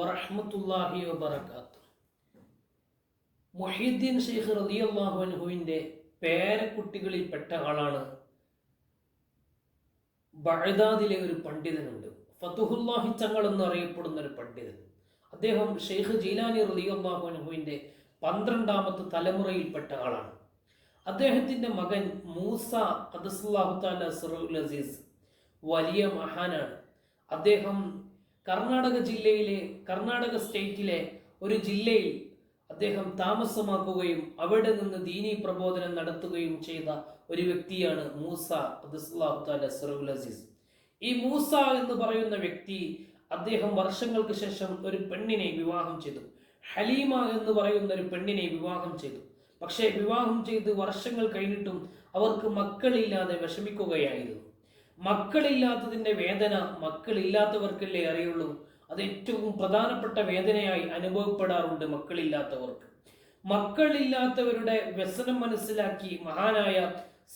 വറഹ്മത്തുള്ളാഹി വബറകാതുഹു. മുഹ്യിദ്ദീൻ ശൈഖ് റളിയല്ലാഹു അൻഹുവിന്റെ പേരക്കുട്ടികളിൽപ്പെട്ട ആളാണ്. ബഗ്ദാദിലെ ഒരു പണ്ഡിതനുണ്ട്, ഫതുഹുല്ലാഹി തങ്ങൾ എന്നറിയപ്പെടുന്ന ഒരു പണ്ഡിതൻ. അദ്ദേഹം ഷെയ്ഖ് ജീലാനി റളിയല്ലാഹു അൻഹുവിന്റെ 12ാമത്തെ തലമുറയിൽപ്പെട്ട ആളാണ്. അദ്ദേഹത്തിന്റെ മകൻ മൂസ ഖദ്ദസല്ലാഹു തആല സിറുൽ അസീസ് വലിയ മഹാനാണ്. അദ്ദേഹം കർണാടക സ്റ്റേറ്റിലെ ഒരു ജില്ലയിൽ അദ്ദേഹം താമസമാക്കുകയും അവിടെ നിന്ന് ദീനീ പ്രബോധനം നടത്തുകയും ചെയ്ത ഒരു വ്യക്തിയാണ് മൂസ ഖദ്ദസല്ലാഹു തആല സിറുൽ അസീസ്. ഈ മൂസ എന്ന് പറയുന്ന വ്യക്തി അദ്ദേഹം വർഷങ്ങൾക്ക് ശേഷം ഒരു പെണ്ണിനെ വിവാഹം ചെയ്തു. ഹലീമ എന്ന് പറയുന്ന ഒരു പെണ്ണിനെ വിവാഹം ചെയ്തു. പക്ഷേ വിവാഹം ചെയ്ത് വർഷങ്ങൾ കഴിഞ്ഞിട്ടും അവർക്ക് മക്കളില്ലാതെ വിഷമിക്കുകയായിരുന്നു. മക്കളില്ലാത്തതിന്റെ വേദന മക്കളില്ലാത്തവർക്കല്ലേ അറിയുള്ളൂ. അത് ഏറ്റവും പ്രധാനപ്പെട്ട വേദനയായി അനുഭവപ്പെടാറുണ്ട് മക്കളില്ലാത്തവർക്ക്. മക്കളില്ലാത്തവരുടെ വ്യസനം മനസ്സിലാക്കി മഹാനായ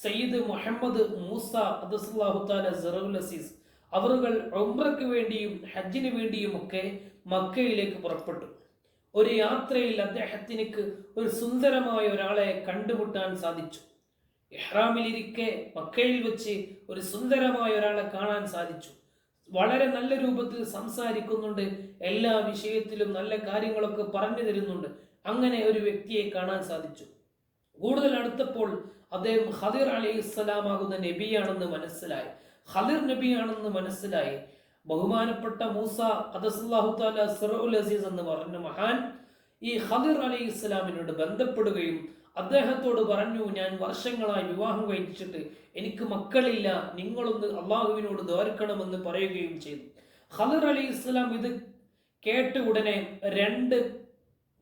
സയ്യിദ് മുഹമ്മദ് മൂസ ഖദ്ദസല്ലാഹു തആല സിറുൽ അസീസ് അവറുകൾ ഉംറയ്ക്ക് വേണ്ടിയും ഹജ്ജിന് വേണ്ടിയും ഒക്കെ മക്കയിലേക്ക് പുറപ്പെട്ടു. ഒരു യാത്രയിൽ അദ്ദേഹത്തിന് ഒരു സുന്ദരമായ ഒരാളെ കണ്ടുമുട്ടാൻ സാധിച്ചു. ഇഹ്റാമിലിരിക്കെ മക്കയിൽ വെച്ച് ഒരു സുന്ദരമായ ഒരാളെ കാണാൻ സാധിച്ചു. വളരെ നല്ല രൂപത്തിൽ സംസാരിക്കുന്നുണ്ട്, എല്ലാ വിഷയത്തിലും നല്ല കാര്യങ്ങളൊക്കെ പറഞ്ഞു തരുന്നുണ്ട്. അങ്ങനെ ഒരു വ്യക്തിയെ കാണാൻ സാധിച്ചു. കൂടുതൽ അടുത്തപ്പോൾ അദ്ദേഹം ഖദിർ അലൈഹിസ്സലാം ആകുന്ന നബിയാണെന്ന് മനസ്സിലായി. ഖദിർ നബിയാണെന്ന് മനസ്സിലായി. ബഹുമാനപ്പെട്ട മൂസ ഖദ്ദസല്ലാഹു തആല സിറുൽ അസീസ് എന്ന് പറഞ്ഞ മഹാൻ ഈ ഖദിർ അലൈഹിസ്സലാമിനോട് ബന്ധപ്പെടുകയും അദ്ദേഹത്തോട് പറഞ്ഞു, ഞാൻ വർഷങ്ങളായി വിവാഹം കഴിച്ചിട്ട് എനിക്ക് മക്കളില്ല, നിങ്ങളൊന്ന് അള്ളാഹുവിനോട് ദ്വാരക്കണമെന്ന് പറയുകയും ചെയ്തു. ഖദിർ അലൈഹിസ്സലാം ഇത് കേട്ട ഉടനെ 2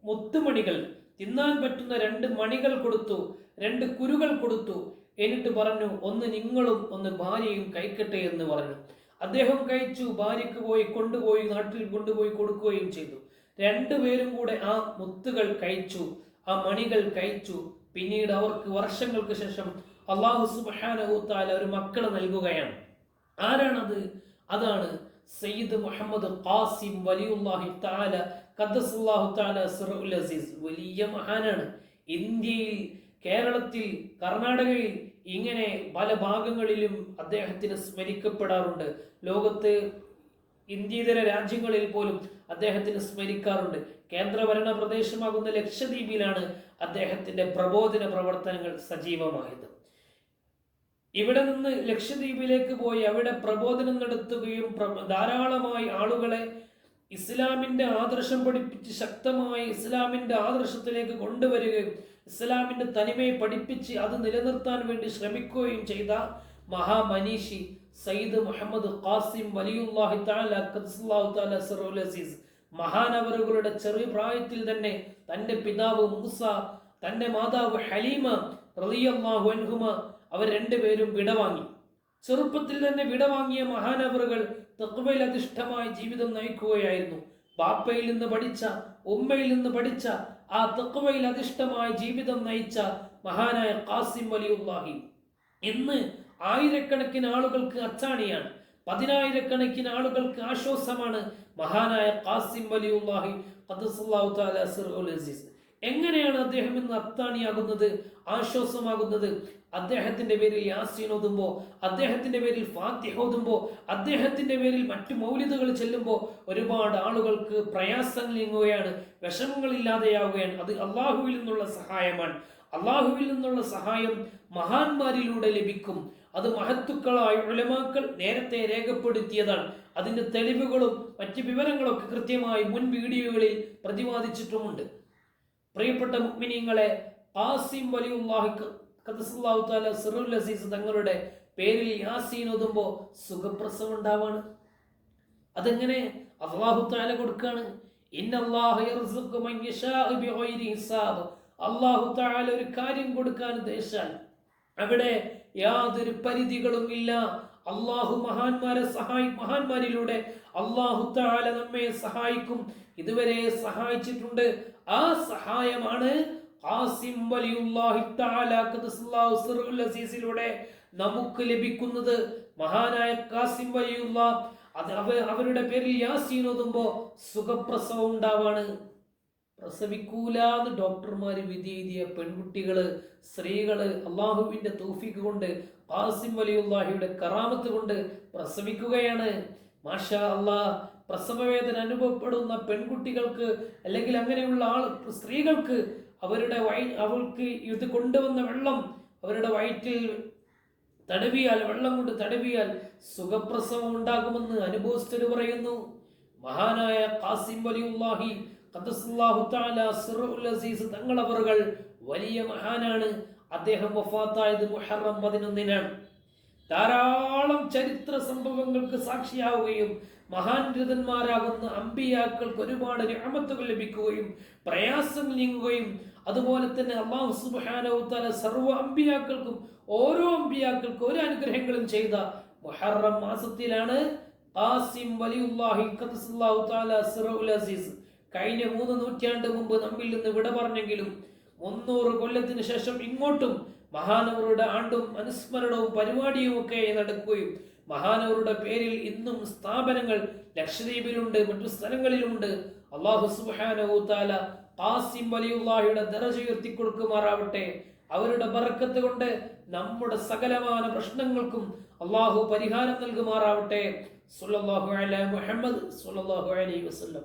മുത്തുമണികൾ, തിന്നാൻ പറ്റുന്ന 2 മണികൾ കൊടുത്തു, 2 കുരുകൾ കൊടുത്തു. എന്നിട്ട് പറഞ്ഞു, ഒന്ന് നിങ്ങളും ഒന്ന് ഭാര്യയും കഴിക്കട്ടെ എന്ന് പറഞ്ഞു. അദ്ദേഹം കഴിച്ചു. ഭാര്യയ്ക്ക് കൊണ്ടുപോയി നാട്ടിൽ കൊണ്ടുപോയി കൊടുക്കുകയും ചെയ്തു. 2 പേരും കൂടെ ആ മുത്തുകൾ കഴിച്ചു, ആ മണികൾ കഴിച്ചു. പിന്നീട് അവർക്ക് വർഷങ്ങൾക്ക് ശേഷം അല്ലാഹു സുബ്ഹാനഹു തആല ഒരു മക്കളെ നൽകുകയാണ്. ആരാണത്? അതാണ് സയ്യിദ് മുഹമ്മദ് ഖാസിം വലിയുല്ലാഹി തആല ഖദ്ദസല്ലാഹു തആല സിറുൽ അസീസ്. വലിയ മഹാനാണ്. ഇന്ത്യയിൽ, കേരളത്തിൽ, കർണാടകയിൽ ഇങ്ങനെ പല ഭാഗങ്ങളിലും അദ്ദേഹത്തിന് സ്മരിക്കപ്പെടാറുണ്ട്. ലോകത്ത് ഇന്ത്യയിതര രാജ്യങ്ങളിൽ പോലും അദ്ദേഹത്തിന് സ്മരിക്കാറുണ്ട്. കേന്ദ്രഭരണ പ്രദേശമാകുന്ന ലക്ഷദ്വീപിലാണ് അദ്ദേഹത്തിന്റെ പ്രബോധന പ്രവർത്തനങ്ങൾ സജീവമായത്. ഇവിടെ നിന്ന് ലക്ഷദ്വീപിലേക്ക് പോയി അവിടെ പ്രബോധനം നടത്തുകയും ധാരാളമായി ആളുകളെ ഇസ്ലാമിന്റെ ആദർശം പഠിപ്പിച്ച് ശക്തമായി ഇസ്ലാമിന്റെ ആദർശത്തിലേക്ക് കൊണ്ടുവരികയും ഇസ്ലാമിന്റെ തനിമയെ പഠിപ്പിച്ച് അത് നിലനിർത്താൻ വേണ്ടി ശ്രമിക്കുകയും ചെയ്ത മഹാമനീഷി സയ്യിദ് മുഹമ്മദ് ഖാസിം വലിയുല്ലാഹി തആല ഖദ്ദസല്ലാഹു തആല സിറുൽ അസീസ് മഹാനവറുകളുടെ ചെറിയ പ്രായത്തിൽ തന്നെ തന്റെ പിതാവ് മൂസ, തന്റെ മാതാവ് ഹലീമ റളിയല്ലാഹു അൻഹുമ അവർ 2 പേരും വിടവാങ്ങി. ചെറുപ്പത്തിൽ തന്നെ വിടവാങ്ങിയ മഹാനവറുകൾ തഖ്വയിൽ അധിഷ്ഠമായ ജീവിതം നയിക്കുകയായിരുന്നു. ബാപ്പയിൽ നിന്ന് പഠിച്ച, ഉമ്മയിൽ നിന്ന് പഠിച്ച ആ തഖ്വയിൽ അധിഷ്ഠമായ ജീവിതം നയിച്ച മഹാനായ ഖാസിം വലിയുല്ലാഹി ഇന്ന് ആയിരക്കണക്കിന് ആളുകൾക്ക് അച്ചാണിയാണ്, 10,000-കണക്കിന് ആളുകൾക്ക് ആശ്വാസമാണ് മഹാനായ ഖാസിം വലിയുല്ലാഹി ഖദ്ദസല്ലാഹു തആല സിറുൽ അസീസ്. എങ്ങനെയാണ് അദ്ദേഹം ഇന്ന് അത്താണിയാകുന്നത്, ആശ്വാസമാകുന്നത്? അദ്ദേഹത്തിന്റെ പേരിൽ യാസീൻ ഓതുമ്പോൾ, അദ്ദേഹത്തിന്റെ പേരിൽ ഫാത്തിഹ ഓതുമ്പോൾ, അദ്ദേഹത്തിന്റെ പേരിൽ മറ്റു മൗലിദുകൾ ചെല്ലുമ്പോൾ ഒരുപാട് ആളുകൾക്ക് പ്രയാസങ്ങൾ നീങ്ങുകയാണ്, വിഷമങ്ങളില്ലാതെയാവുകയാണ്. അത് അള്ളാഹുവിൽ നിന്നുള്ള സഹായമാണ്. അള്ളാഹുവിൽ നിന്നുള്ള സഹായം മഹാന്മാരിലൂടെ ലഭിക്കും. അത് മഹത്തുക്കളായ ഉലമാക്കൾ നേരത്തെ രേഖപ്പെടുത്തിയതാണ്. അതിന്റെ തെളിവുകളും മറ്റ് വിവരങ്ങളൊക്കെ കൃത്യമായി മുൻ വീഡിയോകളിൽ പ്രതിപാദിച്ചിട്ടുമുണ്ട്. പ്രിയപ്പെട്ട മുഅ്മിനീങ്ങളെ, ഖാസിം വലിയുല്ലാഹി ഖദ്ദസല്ലാഹു തആല സിറുൽ അസീസ് തങ്ങളുടെ പേരിൽ യാസീൻ ഓതുമ്പോൾ സുഖപ്രസവം ഉണ്ടാവാണ്. അതെങ്ങനെ? അല്ലാഹു തആല കൊടുക്കാണ്. ഇന്നല്ലാഹ യർസുഖു മൻ യശാഉ ബിഗൈരി ഹിസാബ്. അല്ലാഹു തആല ഒരു കാര്യം കൊടുക്കാൻ ഉദ്ദേശിച്ചാൽ അവിടെ യാതൊരു പരിധികളും ഇല്ല. അള്ളാഹു മഹാന്മാരിലൂടെ അല്ലാഹു തആല നമ്മെ സഹായിക്കും. ഇതുവരെ സഹായിച്ചിട്ടുണ്ട്. ആ സഹായമാണ് ഖാസിം വലിയുല്ലാഹി തആല ഖദ്ദസല്ലാഹു സിറുൽ അസീസിലൂടെ നമുക്ക് ലഭിക്കുന്നത്. മഹാനായ ഖാസിം വലിയുല്ലാഹ് അവരുടെ പേരിൽ യാസീൻ ഓതുമ്പോ സുഖപ്രസവം ഉണ്ടാവാണ്. പ്രസവിക്കൂലാന്ന് ഡോക്ടർമാര് വിധി എഴുതിയ പെൺകുട്ടികള്, സ്ത്രീകള് അള്ളാഹുവിന്റെ തൗഫീഖ് കൊണ്ട്, ഖാസിം വലിയുല്ലാഹിയുടെ കറാമത്ത് കൊണ്ട് പ്രസവിക്കുകയാണ്. മാഷാ അല്ലാഹ്. പ്രസവവേദന അനുഭവപ്പെടുന്ന പെൺകുട്ടികൾക്ക് അല്ലെങ്കിൽ അങ്ങനെയുള്ള സ്ത്രീകൾക്ക് അവൾക്ക് ഇത് കൊണ്ടുവന്ന വെള്ളം അവരുടെ വയറ്റിൽ തടവിയാൽ, വെള്ളം കൊണ്ട് തടവിയാൽ സുഖപ്രസവം ഉണ്ടാകുമെന്ന് അനുഭവസ്ഥര് പറയുന്നു. മഹാനായ ഖാസിം വലിയുല്ലാഹി ഖദ്ദസല്ലാഹു തആല സിർറുൽ അസീസ് തങ്ങളവറുകൾ വലിയ മഹാനാണ്. അദ്ദേഹം വഫാത്തായത് മുഹറം 11-നാണ്. ധാരാളം ചരിത്ര സംഭവങ്ങൾക്ക് സാക്ഷിയാവുകയും മഹാൻകൃതന്മാരാകുന്ന അമ്പിയാക്കൾക്ക് ഒരുപാട് നിഅമത്തുകൾ ലഭിക്കുകയും പ്രയാസം നീങ്ങുകയും അതുപോലെ തന്നെ അല്ലാഹു സുബ്ഹാനഹു വ തആല സർവ്വ അമ്പിയാക്കൾക്കും ഓരോ അമ്പിയാക്കൾക്കും ഒരു അനുഗ്രഹങ്ങളും ചെയ്ത മുഹറം മാസത്തിലാണ് ഖാസിം വലിയുല്ലാഹി ഖദ്ദസല്ലാഹു തആല സിർറുൽ അസീസ് കഴിഞ്ഞ 3 നൂറ്റാണ്ട് മുമ്പ് നമ്മിൽ നിന്ന് വിട പറഞ്ഞെങ്കിലും 300 കൊല്ലത്തിന് ശേഷം ഇങ്ങോട്ടും മഹാനവറുടെ ആണ്ടും അനുസ്മരണവും പരിപാടിയും ഒക്കെ നടക്കുകയും മഹാനവറുടെ പേരിൽ ഇന്നും സ്ഥാപനങ്ങൾ ലക്ഷദ്വീപിലുണ്ട്, മറ്റു സ്ഥലങ്ങളിലുണ്ട്. അല്ലാഹു സുബ്ഹാനഹു തആല ഖാസിം വലിയുല്ലാഹിയുടെ ദറജ ഉയർത്തി കൊടുക്കുമാറാവട്ടെ. അവരുടെ ബറക്കത്ത് കൊണ്ട് നമ്മുടെ സകലമാന പ്രശ്നങ്ങൾക്കും അല്ലാഹു പരിഹാരം നൽകുമാറാവട്ടെ. സ്വല്ലല്ലാഹു അലാ മുഹമ്മദ് സ്വല്ലല്ലാഹു അലൈഹി വസല്ലം.